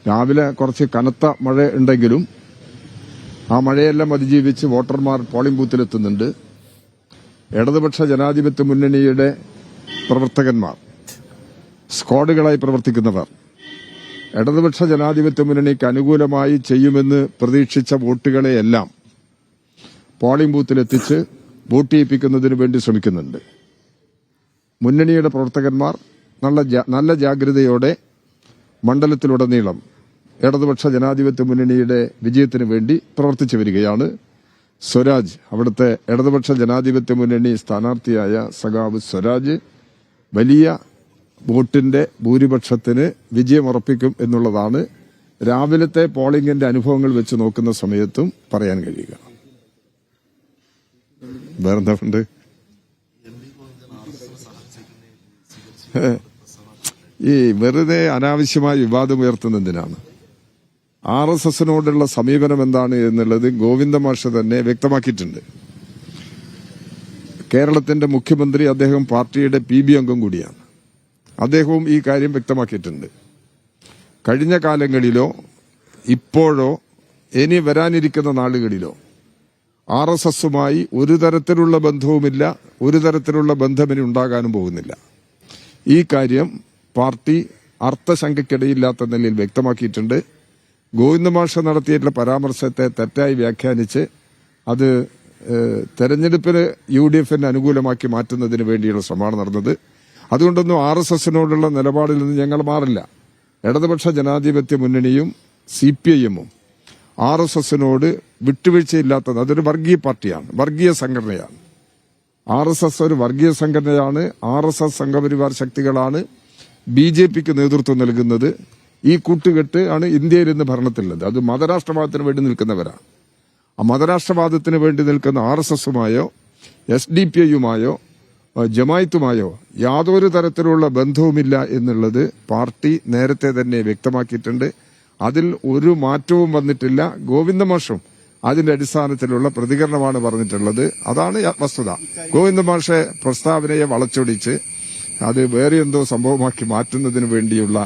രാവിലെ കുറച്ച് കനത്ത മഴ ഉണ്ടെങ്കിലും ആ മഴയെല്ലാം അതിജീവിച്ച് വോട്ടർമാർ പോളിംഗ് ബൂത്തിലെത്തുന്നുണ്ട്. ഇടതുപക്ഷ ജനാധിപത്യ മുന്നണിയുടെ പ്രവർത്തകന്മാർ, സ്ക്വാഡുകളായി പ്രവർത്തിക്കുന്നവർ ഇടതുപക്ഷ ജനാധിപത്യ മുന്നണിക്ക് അനുകൂലമായി ചെയ്യുമെന്ന് പ്രതീക്ഷിച്ച വോട്ടുകളെയെല്ലാം പോളിംഗ് ബൂത്തിലെത്തിച്ച് വോട്ട് ചെയ്യിപ്പിക്കുന്നതിന് വേണ്ടി ശ്രമിക്കുന്നുണ്ട്. മുന്നണിയുടെ പ്രവർത്തകന്മാർ നല്ല ജാഗ്രതയോടെ മണ്ഡലത്തിലുടനീളം ഇടതുപക്ഷ ജനാധിപത്യ മുന്നണിയുടെ വിജയത്തിന് വേണ്ടി പ്രവർത്തിച്ചു വരികയാണ്. സ്വരാജ്, അവിടുത്തെ ഇടതുപക്ഷ ജനാധിപത്യ മുന്നണി സ്ഥാനാർത്ഥിയായ സഖാവ് സ്വരാജ് വലിയ വോട്ടിന്റെ ഭൂരിപക്ഷത്തിന് വിജയമുറപ്പിക്കും എന്നുള്ളതാണ് രാവിലത്തെ പോളിംഗിന്റെ അനുഭവങ്ങൾ വെച്ച് നോക്കുന്ന സമയത്തും പറയാൻ കഴിയുക. വേറെന്താ ഉണ്ട്? ഈ വെറുതെ അനാവശ്യമായ വിവാദം ഉയർത്തുന്നതിനാണ്. RSSനോടുള്ള സമീപനം എന്താണ് എന്നുള്ളത് ഗോവിന്ദ മാഷ് തന്നെ വ്യക്തമാക്കിയിട്ടുണ്ട്. കേരളത്തിന്റെ മുഖ്യമന്ത്രി, അദ്ദേഹം പാർട്ടിയുടെ PB അംഗം കൂടിയാണ്. അദ്ദേഹവും ഈ കാര്യം വ്യക്തമാക്കിയിട്ടുണ്ട്. കഴിഞ്ഞ കാലങ്ങളിലോ ഇപ്പോഴോ ഇനി വരാനിരിക്കുന്ന നാളുകളിലോ RSSുമായി ഒരു തരത്തിലുള്ള ബന്ധവുമില്ല, ഒരു തരത്തിലുള്ള ബന്ധമിനി ഉണ്ടാകാനും പോകുന്നില്ല. ഈ കാര്യം പാർട്ടി അർത്ഥശങ്കയ്ക്കിടയില്ലാത്ത നിലയിൽ വ്യക്തമാക്കിയിട്ടുണ്ട്. ഗോവിന്ദ മാഷ് നടത്തിയിട്ടുള്ള പരാമർശത്തെ തെറ്റായി വ്യാഖ്യാനിച്ച് അത് തെരഞ്ഞെടുപ്പിന് UDFന് അനുകൂലമാക്കി മാറ്റുന്നതിന് വേണ്ടിയുള്ള ശ്രമമാണ് നടന്നത്. അതുകൊണ്ടൊന്നും RSSനോടുള്ള നിലപാടിൽ നിന്ന് ഞങ്ങൾ മാറില്ല. ഇടതുപക്ഷ ജനാധിപത്യ മുന്നണിയും CPIMഉം RSSനോട് വിട്ടുവീഴ്ചയില്ലാത്തത്. അതൊരു വർഗീയ പാർട്ടിയാണ്, വർഗീയ സംഘടനയാണ്. RSS ഒരു വർഗീയ സംഘടനയാണ്. RSS സംഘപരിവാർ ശക്തികളാണ് BJPക്ക് നേതൃത്വം നൽകുന്നത്. ഈ കൂട്ടുകെട്ട് ആണ് ഇന്ത്യയിൽ ഇന്ന് ഭരണത്തിലുള്ളത്. അത് മതരാഷ്ട്രവാദത്തിന് വേണ്ടി നിൽക്കുന്നവരാണ്. ആ മതരാഷ്ട്രവാദത്തിന് വേണ്ടി നിൽക്കുന്ന RSSുമായോ SDPIയുമായോ ജമായത്തുമായോ യാതൊരു തരത്തിലുള്ള ബന്ധവുമില്ല എന്നുള്ളത് പാർട്ടി നേരത്തെ തന്നെ വ്യക്തമാക്കിയിട്ടുണ്ട്. അതിൽ ഒരു മാറ്റവും വന്നിട്ടില്ല. ഗോവിന്ദ മാഷും അതിന്റെ അടിസ്ഥാനത്തിലുള്ള പ്രതികരണമാണ് പറഞ്ഞിട്ടുള്ളത്. അതാണ് വസ്തുത. ഗോവിന്ദ മാഷെ പ്രസ്താവനയെ വളച്ചൊടിച്ച് അത് വേറെ എന്തോ സംഭവമാക്കി മാറ്റുന്നതിന് വേണ്ടിയുള്ള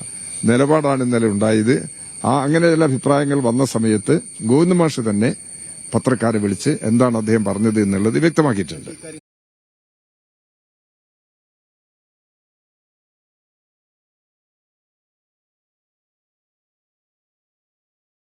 നിലപാടാണ് ഇന്നലെ ഉണ്ടായത്. അങ്ങനെ ചില അഭിപ്രായങ്ങൾ വന്ന സമയത്ത് ഗോവിന്ദ മാഷ് തന്നെ പത്രക്കാരെ വിളിച്ച് എന്താണ് അദ്ദേഹം പറഞ്ഞത് എന്നുള്ളത് വ്യക്തമാക്കിയിട്ടുണ്ട്.